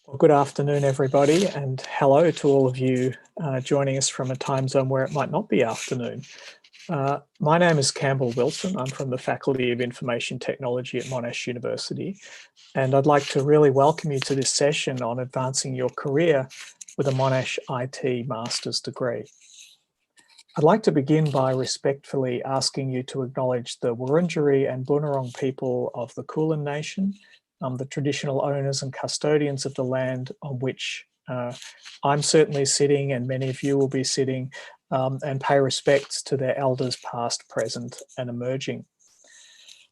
Well, good afternoon, everybody, and hello to all of you joining us from a time zone where it might not be afternoon. My name is Campbell Wilson. I'm from the Faculty of Information Technology at Monash University, and I'd like to really welcome you to this session on advancing your career with a Monash IT Master's degree. I'd like to begin by respectfully asking you to acknowledge the Wurundjeri and Bunurong people of the Kulin Nation, the traditional owners and custodians of the land on which I'm certainly sitting and many of you will be sitting, and pay respects to their elders past, present and emerging.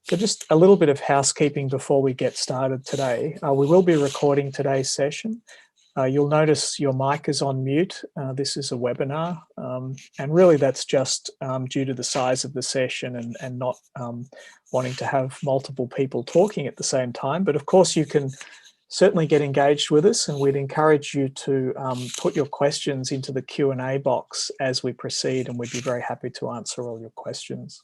So just a little bit of housekeeping before we get started today. We will be recording today's session. You'll notice your mic is on mute. This is a webinar, and really that's just due to the size of the session and not wanting to have multiple people talking at the same time. But of course you can certainly get engaged with us, and we'd encourage you to put your questions into the Q&A box as we proceed, and we'd be very happy to answer all your questions.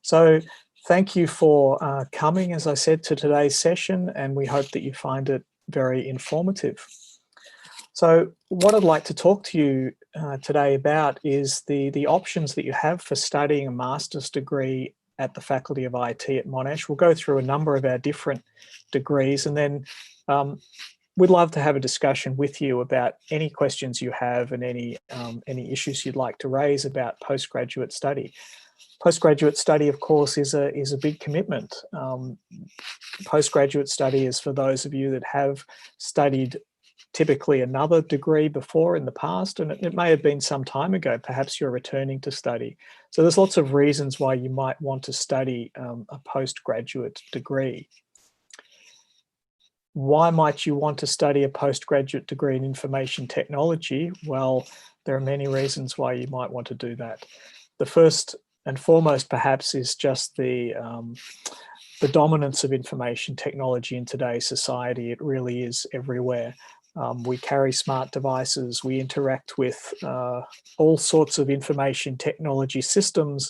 So thank you for coming, as I said, to today's session, and we hope that you find it very informative. So what I'd like to talk to you today about is the options that you have for studying a master's degree at the Faculty of IT at Monash. We'll go through a number of our different degrees, and then we'd love to have a discussion with you about any questions you have and any issues you'd like to raise about postgraduate study. Postgraduate study, of course, is a big commitment. Postgraduate study is for those of you that have studied typically another degree before in the past, and it may have been some time ago. Perhaps you're returning to study. So there's lots of reasons why you might want to study a postgraduate degree. Why might you want to study a postgraduate degree in information technology? Well, there are many reasons why you might want to do that. The first and foremost, perhaps, is just the dominance of information technology in today's society. It really is everywhere. We carry smart devices, we interact with all sorts of information technology systems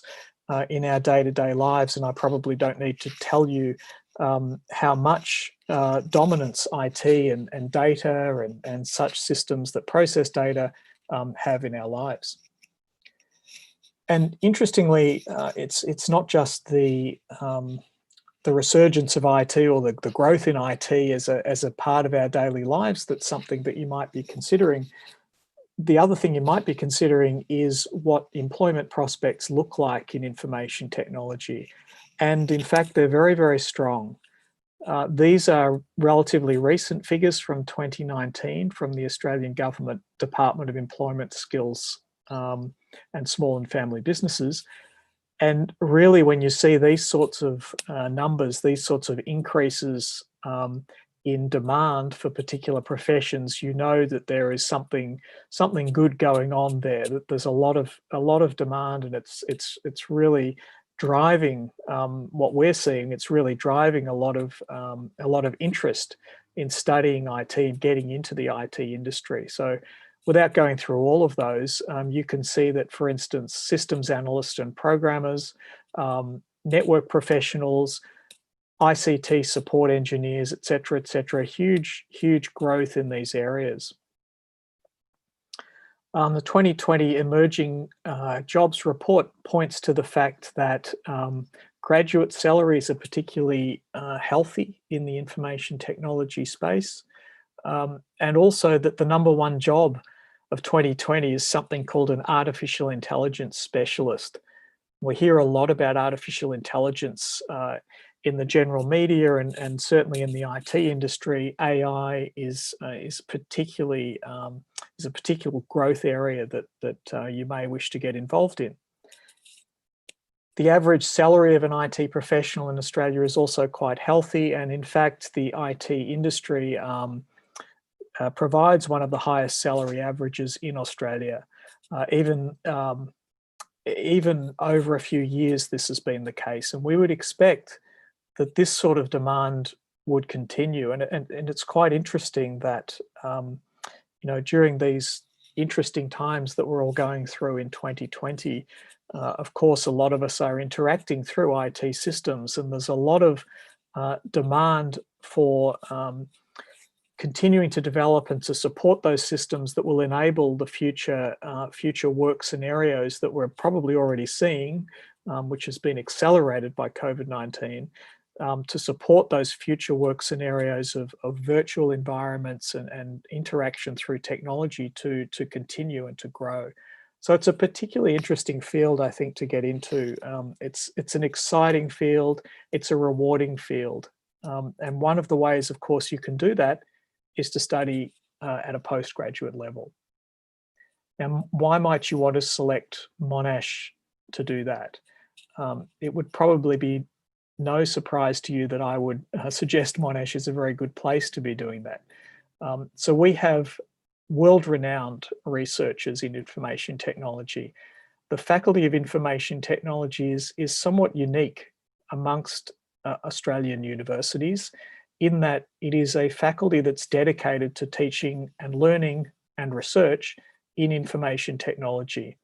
in our day-to-day lives, and I probably don't need to tell you how much dominance IT and data and such systems that process data have in our lives. And interestingly, it's not just the resurgence of IT or the growth in IT as a part of our daily lives that's something that you might be considering. The other thing you might be considering is what employment prospects look like in information technology. And in fact, they're very, very strong. These are relatively recent figures from 2019 from the Australian Government Department of Employment, Skills and Small and Family Businesses. And really, when you see these sorts of numbers, these sorts of increases in demand for particular professions, you know that there is something good going on there. That there's a lot of demand, and it's really driving what we're seeing. It's really driving a lot of interest in studying IT, getting into the IT industry. So, without going through all of those, you can see that, for instance, systems analysts and programmers, network professionals, ICT support engineers, et cetera, huge growth in these areas. The 2020 Emerging Jobs Report points to the fact that graduate salaries are particularly healthy in the information technology space. And also that the #1 job of 2020 is something called an artificial intelligence specialist. We hear a lot about artificial intelligence in the general media and certainly in the IT industry. AI is particularly is a particular growth area that you may wish to get involved in. The average salary of an IT professional in Australia is also quite healthy, and in fact, the IT industry provides one of the highest salary averages in Australia. Even over a few years, this has been the case, and we would expect that this sort of demand would continue. And it's quite interesting that during these interesting times that we're all going through in 2020, of course, a lot of us are interacting through IT systems, and there's a lot of demand for continuing to develop and to support those systems that will enable the future work scenarios that we're probably already seeing, which has been accelerated by COVID-19, to support those future work scenarios of virtual environments and interaction through technology to continue and to grow. So it's a particularly interesting field, I think, to get into. It's an exciting field, it's a rewarding field. And one of the ways, of course, you can do that is to study at a postgraduate level. Now, why might you want to select Monash to do that? It would probably be no surprise to you that I would suggest Monash is a very good place to be doing that. So we have world-renowned researchers in information technology. The Faculty of Information Technology is somewhat unique amongst Australian universities in that it is a faculty that's dedicated to teaching and learning and research in information technology.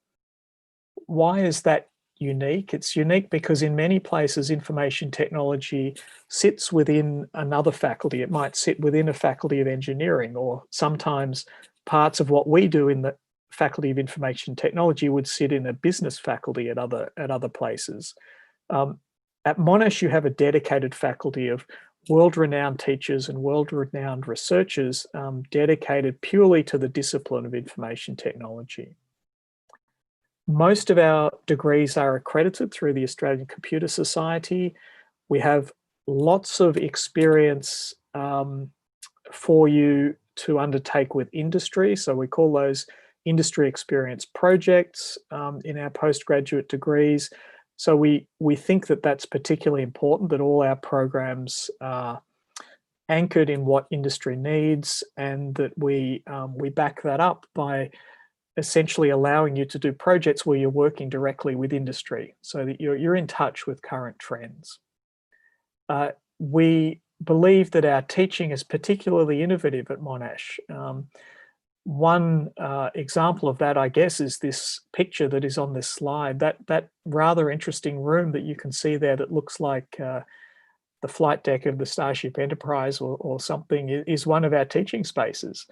Why is that unique? It's unique because in many places information technology sits within another faculty. It might sit within a faculty of engineering, or sometimes parts of what we do in the Faculty of Information Technology would sit in a business faculty at other places. At Monash, you have a dedicated faculty of world-renowned teachers and world-renowned researchers dedicated purely to the discipline of information technology. Most of our degrees are accredited through the Australian Computer Society. We have lots of experience for you to undertake with industry. So we call those industry experience projects in our postgraduate degrees. So we think that that's particularly important, that all our programs are anchored in what industry needs, and that we back that up by essentially allowing you to do projects where you're working directly with industry so that you're in touch with current trends. We believe that our teaching is particularly innovative at Monash. One example of that, I guess, is this picture that is on this slide. That rather interesting room that you can see there that looks like the flight deck of the Starship Enterprise or something is one of our teaching spaces.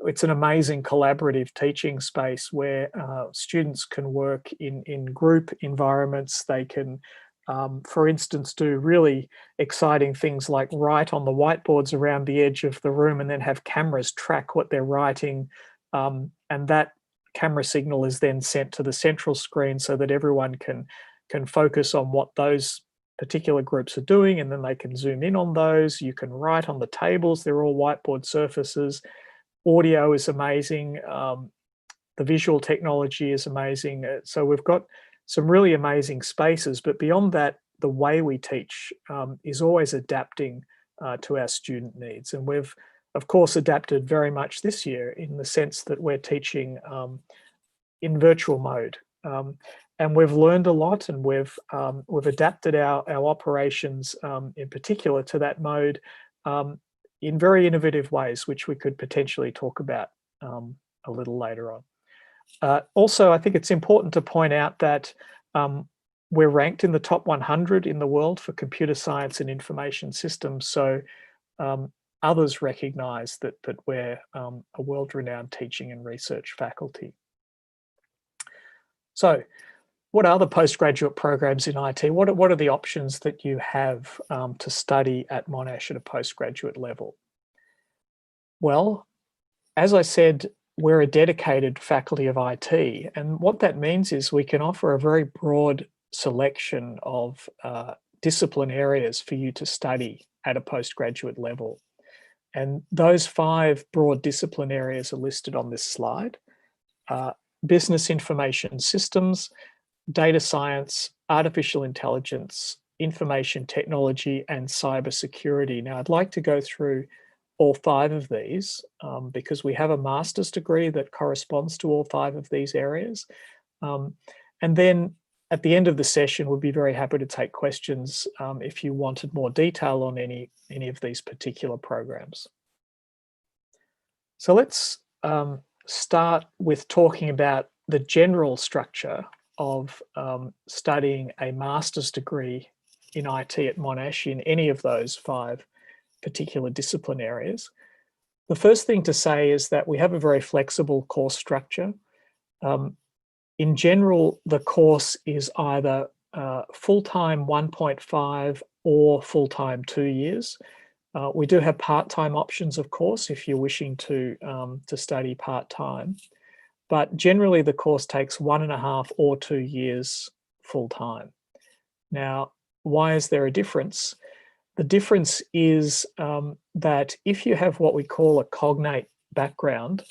It's an amazing collaborative teaching space where students can work in group environments. They can, for instance, do really exciting things like write on the whiteboards around the edge of the room and then have cameras track what they're writing. And that camera signal is then sent to the central screen so that everyone can focus on what those particular groups are doing, and then they can zoom in on those. You can write on the tables, they're all whiteboard surfaces. Audio is amazing. The visual technology is amazing. So we've got some really amazing spaces, but beyond that, the way we teach is always adapting to our student needs. And we've, of course, adapted very much this year in the sense that we're teaching in virtual mode. And we've learned a lot, and we've adapted our operations in particular to that mode in very innovative ways, which we could potentially talk about a little later on. Also, I think it's important to point out that we're ranked in the top 100 in the world for computer science and information systems. So others recognize that we're a world-renowned teaching and research faculty. So what are the postgraduate programs in IT? What are the options that you have to study at Monash at a postgraduate level? Well, as I said, we're a dedicated faculty of IT, and what that means is we can offer a very broad selection of discipline areas for you to study at a postgraduate level. And those 5 broad discipline areas are listed on this slide. Business information systems, data science, artificial intelligence, information technology, and cybersecurity. Now, I'd like to go through all 5 of these because we have a master's degree that corresponds to all 5 of these areas. And then at the end of the session, we'll be very happy to take questions if you wanted more detail on any of these particular programs. So let's start with talking about the general structure of studying a master's degree in IT at Monash in any of those 5 particular discipline areas. The first thing to say is that we have a very flexible course structure. In general, the course is either full-time 1.5 or full-time 2 years. We do have part-time options, of course, if you're wishing to study part-time. But generally, the course takes 1.5 or 2 years full-time. Now, why is there a difference? The difference is that if you have what we call a cognate background,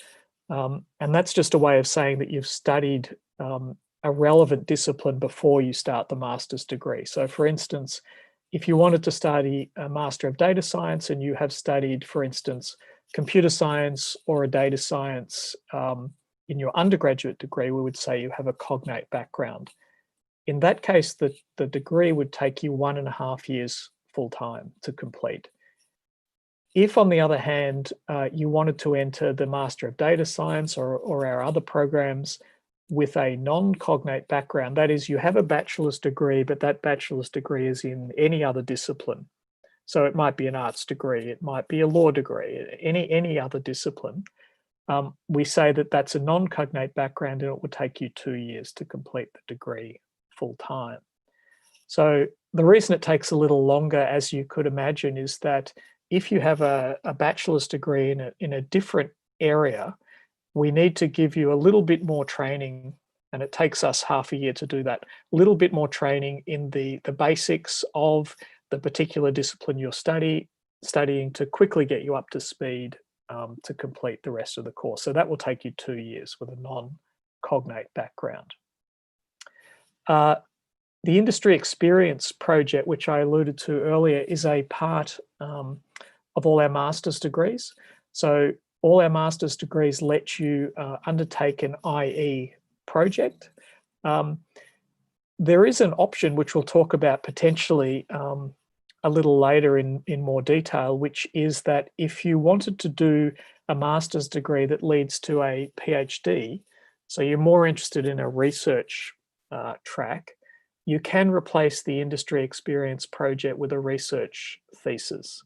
and that's just a way of saying that you've studied a relevant discipline before you start the master's degree. So for instance, if you wanted to study a Master of Data Science and you have studied, for instance, computer science or a data science in your undergraduate degree, we would say you have a cognate background. In that case, the degree would take you 1.5 years full-time to complete. If, on the other hand, you wanted to enter the Master of Data Science or our other programs with a non-cognate background, that is, you have a bachelor's degree, but that bachelor's degree is in any other discipline. So it might be an arts degree, it might be a law degree, any other discipline. We say that that's a non-cognate background and it would take you 2 years to complete the degree full-time. So the reason it takes a little longer, as you could imagine, is that if you have a bachelor's degree in a different area, we need to give you a little bit more training, and it takes us half a year to do that, a little bit more training in the basics of the particular discipline you're studying to quickly get you up to speed to complete the rest of the course. So that will take you 2 years with a non-cognate background. The industry experience project, which I alluded to earlier, is a part of all our master's degrees. So all our master's degrees let you undertake an IE project. There is an option, which we'll talk about potentially a little later in more detail, which is that if you wanted to do a master's degree that leads to a PhD, so you're more interested in a research track, you can replace the industry experience project with a research thesis.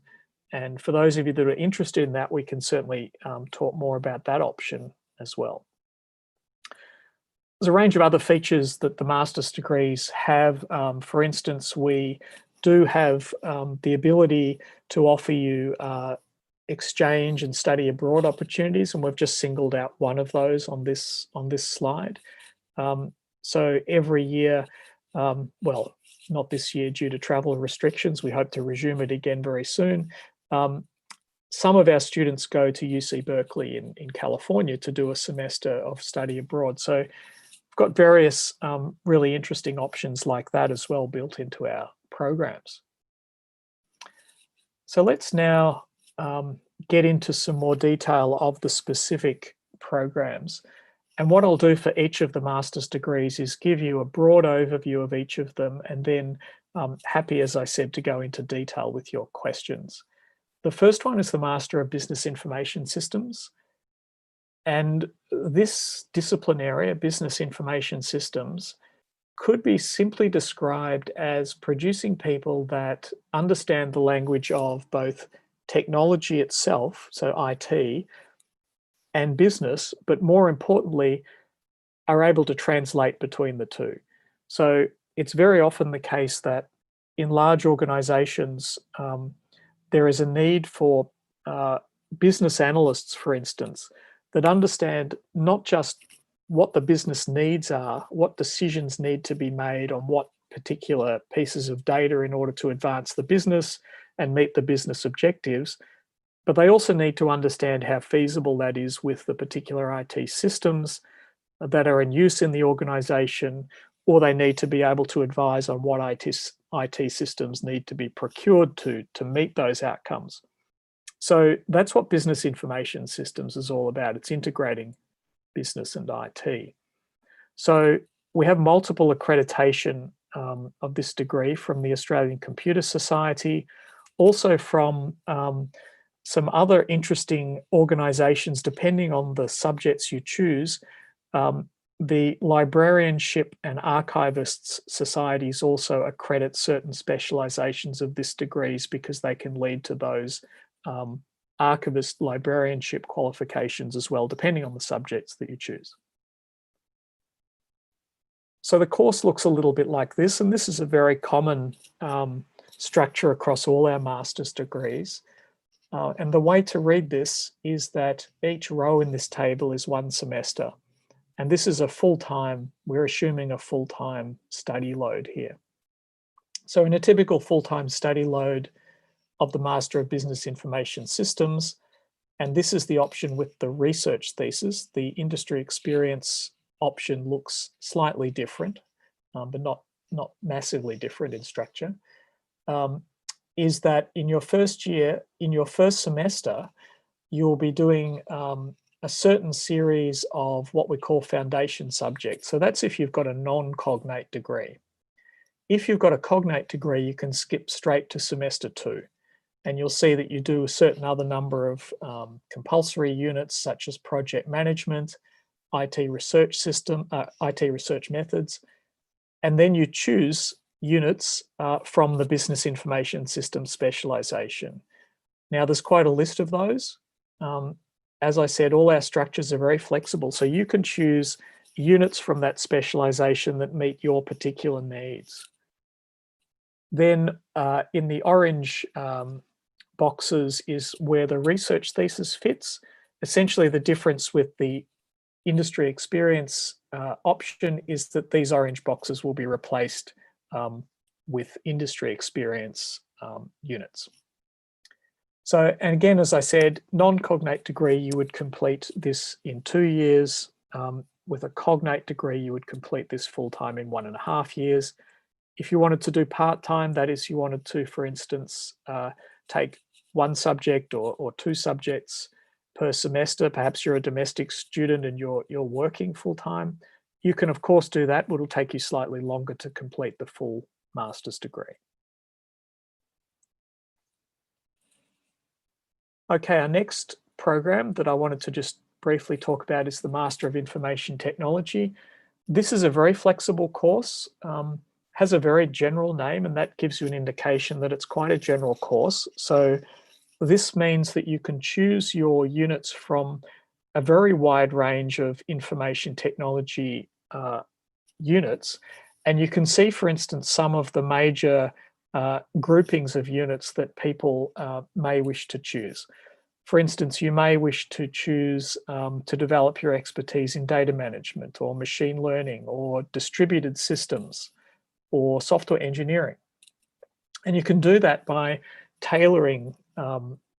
And for those of you that are interested in that, we can certainly talk more about that option as well. There's a range of other features that the master's degrees have. For instance, we do have the ability to offer you exchange and study abroad opportunities, and we've just singled out one of those on this slide. So every year, well, not this year due to travel restrictions, we hope to resume it again very soon. Some of our students go to UC Berkeley in California to do a semester of study abroad. So we've got various really interesting options like that as well built into our programs. So let's now get into some more detail of the specific programs. And what I'll do for each of the master's degrees is give you a broad overview of each of them, and then happy, as I said, to go into detail with your questions. The first one is the Master of Business Information Systems. And this discipline area, Business Information Systems, could be simply described as producing people that understand the language of both technology itself, so IT, and business, but more importantly, are able to translate between the two. So it's very often the case that in large organizations, there is a need for business analysts, for instance, that understand not just what the business needs are, what decisions need to be made on what particular pieces of data in order to advance the business and meet the business objectives, but they also need to understand how feasible that is with the particular IT systems that are in use in the organization, or they need to be able to advise on what IT systems need to be procured to meet those outcomes. So that's what Business Information Systems is all about. It's integrating business and IT. So we have multiple accreditation of this degree from the Australian Computer Society, also from some other interesting organisations, depending on the subjects you choose. The Librarianship and Archivists Societies also accredit certain specialisations of this degrees because they can lead to those archivist librarianship qualifications as well, depending on the subjects that you choose. So the course looks a little bit like this, and this is a very common structure across all our master's degrees. And the way to read this is that each row in this table is 1 semester. And this is a full-time, we're assuming a full-time study load here. So in a typical full-time study load of the Master of Business Information Systems, and this is the option with the research thesis, the industry experience option looks slightly different, but not massively different in structure, is that in your first year, in your first semester, you'll be doing a certain series of what we call foundation subjects. So that's if you've got a non-cognate degree. If you've got a cognate degree, you can skip straight to semester 2. And you'll see that you do a certain other number of compulsory units such as project management, IT research methods, and then you choose units from the business information system specialization. Now there's quite a list of those. As I said, all our structures are very flexible, so you can choose units from that specialization that meet your particular needs. Then in the orange boxes is where the research thesis fits. Essentially the difference with the industry experience option is that these orange boxes will be replaced with industry experience units. So, and again, as I said, non-cognate degree, you would complete this in 2 years. With a cognate degree, you would complete this full-time in 1.5 years. If you wanted to do part-time, that is, you wanted to, for instance, take 1 subject or 2 subjects per semester, perhaps you're a domestic student and you're working full-time, you can of course do that, but it'll take you slightly longer to complete the full master's degree. Okay, our next program that I wanted to just briefly talk about is the Master of Information Technology. This is a very flexible course, has a very general name, and that gives you an indication that it's quite a general course. So this means that you can choose your units from a very wide range of information technology units. And you can see, for instance, some of the major groupings of units that people may wish to choose. For instance, you may wish to choose to develop your expertise in data management or machine learning or distributed systems or software engineering. And you can do that by tailoring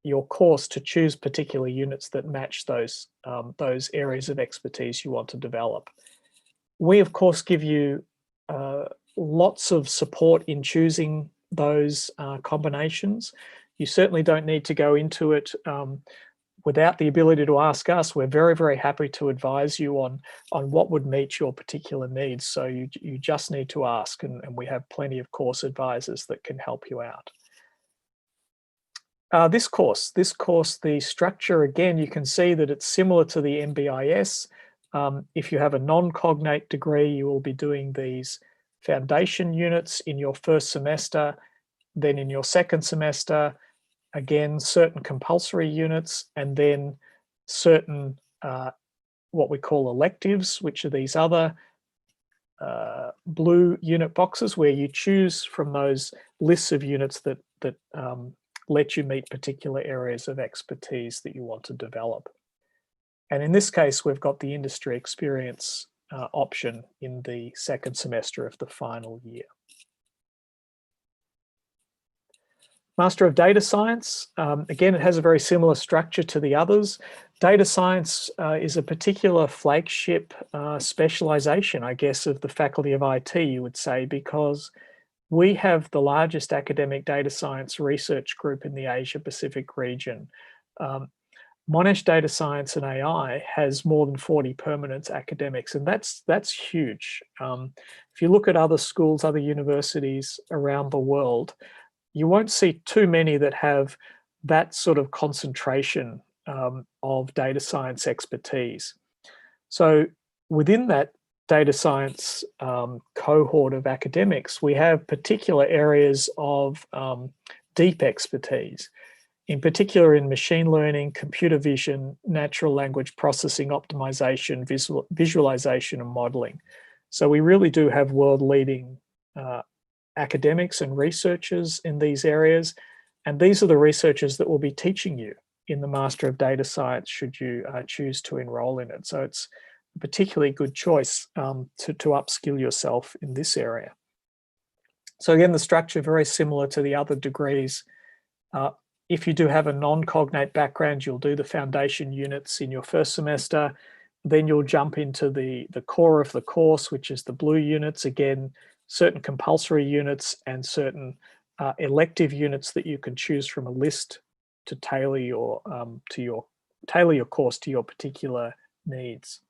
your course to choose particular units that match those areas of expertise you want to develop. We, of course, give you lots of support in choosing those combinations. You certainly don't need to go into it without the ability to ask us. We're very, very happy to advise you on what would meet your particular needs. So you just need to ask, and we have plenty of course advisors that can help you out. This course, the structure, again, you can see that it's similar to the MBIS. If you have a non-cognate degree, you will be doing these foundation units in your first semester. Then in your second semester, again, certain compulsory units, and then certain what we call electives, which are these other blue unit boxes where you choose from those lists of units that let you meet particular areas of expertise that you want to develop. And in this case, we've got the industry experience option in the second semester of the final year. Master of Data Science, again, it has a very similar structure to the others. Data science is a particular flagship specialization, I guess, of the Faculty of IT, you would say, because we have the largest academic data science research group in the Asia Pacific region. Monash Data Science and AI has more than 40 permanent academics, and that's huge. If you look at other schools, other universities around the world, you won't see too many that have that sort of concentration of data science expertise. So within that data science cohort of academics, we have particular areas of deep expertise. in particular in machine learning, computer vision, natural language processing, optimization, visualization, and modeling. So we really do have world-leading academics and researchers in these areas, and these are the researchers that will be teaching you in the Master of Data Science should you choose to enroll in it. So it's a particularly good choice to upskill yourself in this area. So again, the structure very similar to the other degrees. If you do have a non-cognate background, you'll do the foundation units in your first semester. Then you'll jump into the core of the course, which is the blue units. Again, certain compulsory units and certain elective units that you can choose from a list to tailor your course to your particular needs.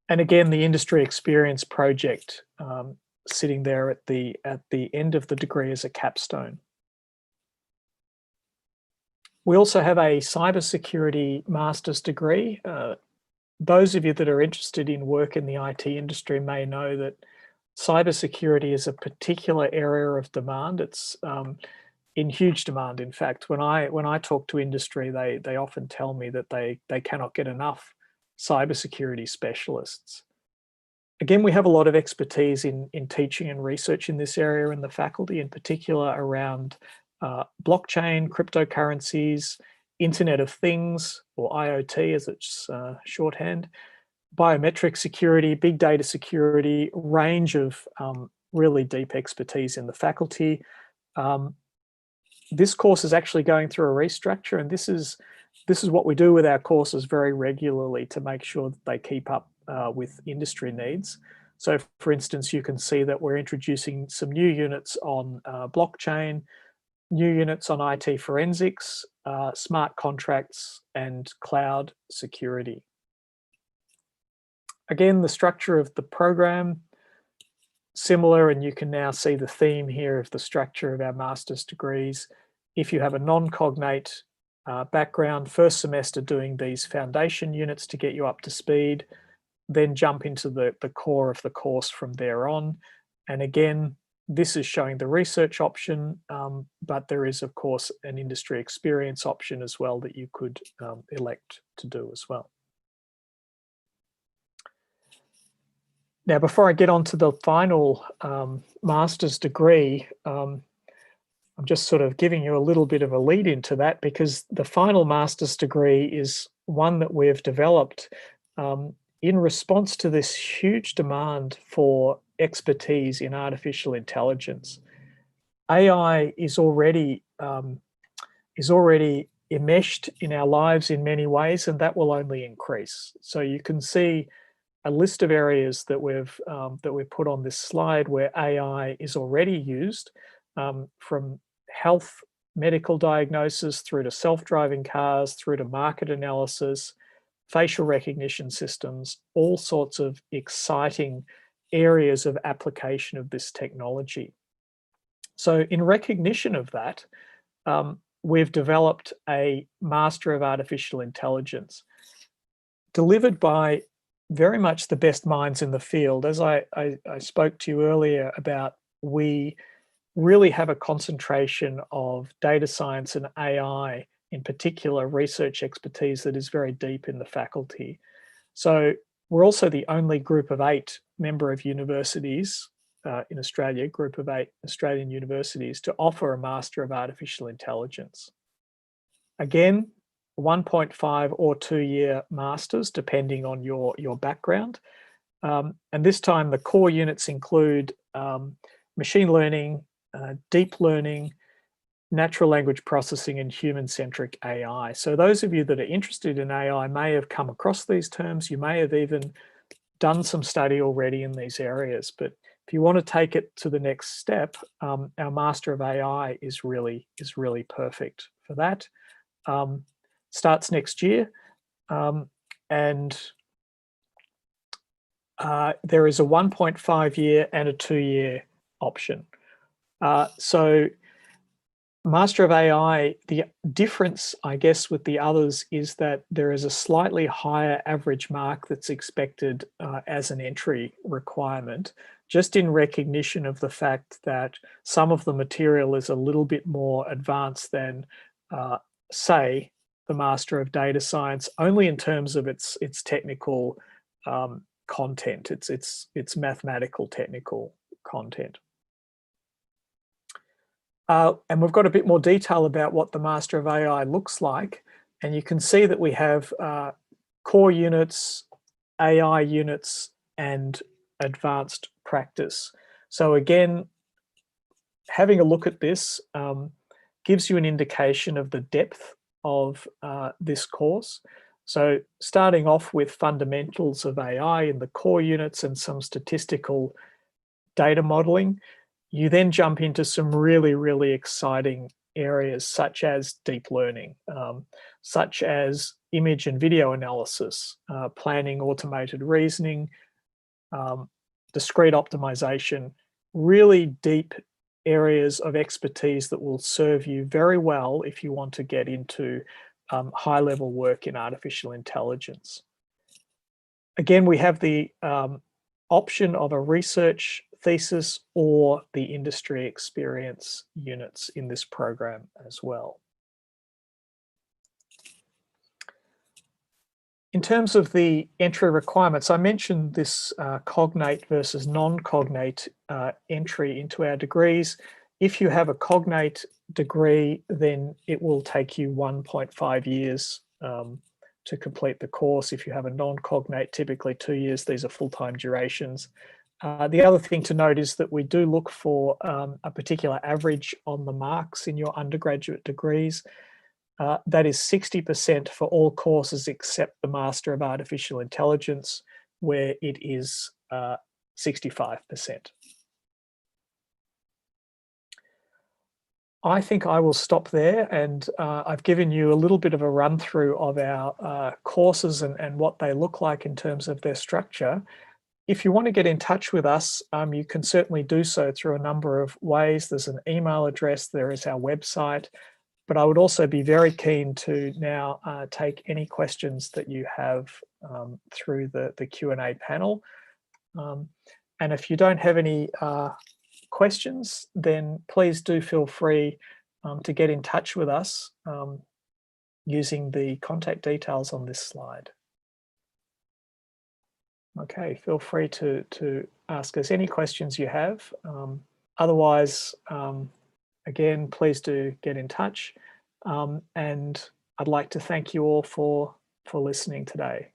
And again, the industry experience project sitting there at the end of the degree as a capstone. We also have a cybersecurity master's degree. Those of you that are interested in work in the IT industry may know that cybersecurity is a particular area of demand. It's in huge demand. In fact, when I talk to industry, they often tell me that they cannot get enough cybersecurity specialists. Again, we have a lot of expertise in teaching and research in this area in the faculty, in particular around blockchain, cryptocurrencies, Internet of Things, or IoT as it's shorthand, biometric security, big data security, range of really deep expertise in the faculty. This course is actually going through a restructure, and this is what we do with our courses very regularly to make sure that they keep up with industry needs. So for instance, you can see that we're introducing some new units on blockchain, new units on IT forensics, smart contracts, and cloud security. Again, the structure of the program, similar, and you can now see the theme here of the structure of our master's degrees. If you have a non-cognate background, first semester doing these foundation units to get you up to speed, then jump into the core of the course from there on. And again, this is showing the research option, but there is, of course, an industry experience option as well that you could elect to do as well. Now, before I get on to the final master's degree, I'm just sort of giving you a little bit of a lead into that, because the final master's degree is one that we've developed in response to this huge demand for expertise in artificial intelligence. AI is already enmeshed in our lives in many ways, and that will only increase. So you can see a list of areas that we've put on this slide where AI is already used, from health, medical diagnosis, through to self-driving cars, through to market analysis, facial recognition systems, all sorts of exciting areas of application of this technology. So in recognition of that, we've developed a Master of Artificial Intelligence delivered by very much the best minds in the field. As I spoke to you earlier about, we really have a concentration of data science and AI, in particular research expertise that is very deep in the faculty. So we're also the only group of 8 member of universities in Australia, group of 8 Australian universities, to offer a Master of Artificial Intelligence. Again, 1.5 or 2-year masters, depending on your background. And this time the core units include machine learning, deep learning, natural language processing, and human-centric AI. So those of you that are interested in AI may have come across these terms. You may have even done some study already in these areas. But if you want to take it to the next step, our Master of AI is really perfect for that. Starts next year, and there is a 1.5-year and a 2-year option. So Master of AI, the difference, I guess, with the others is that there is a slightly higher average mark that's expected as an entry requirement, just in recognition of the fact that some of the material is a little bit more advanced than say the Master of Data Science only in terms of its technical content, its mathematical technical content. And we've got a bit more detail about what the Master of AI looks like. And you can see that we have core units, AI units, and advanced practice. So again, having a look at this gives you an indication of the depth of this course. So starting off with fundamentals of AI in the core units and some statistical data modeling, you then jump into some really, really exciting areas such as deep learning, such as image and video analysis, planning, automated reasoning, discrete optimization, really deep areas of expertise that will serve you very well if you want to get into high-level work in artificial intelligence. Again, we have the option of a research thesis or the industry experience units in this program as well. In terms of the entry requirements, I mentioned this cognate versus non-cognate entry into our degrees. If you have a cognate degree, then it will take you 1.5 years to complete the course. If you have a non-cognate, typically 2 years. These are full-time durations. The other thing to note is that we do look for a particular average on the marks in your undergraduate degrees. That is 60% for all courses except the Master of Artificial Intelligence, where it is 65%. I think I will stop there, and I've given you a little bit of a run through of our courses and what they look like in terms of their structure. If you want to get in touch with us, you can certainly do so through a number of ways. There's an email address, there is our website, but I would also be very keen to now take any questions that you have through the Q&A panel. And if you don't have any questions, then please do feel free to get in touch with us using the contact details on this slide. Okay, feel free to ask us any questions you have. Otherwise, again, please do get in touch. And I'd like to thank you all for listening today.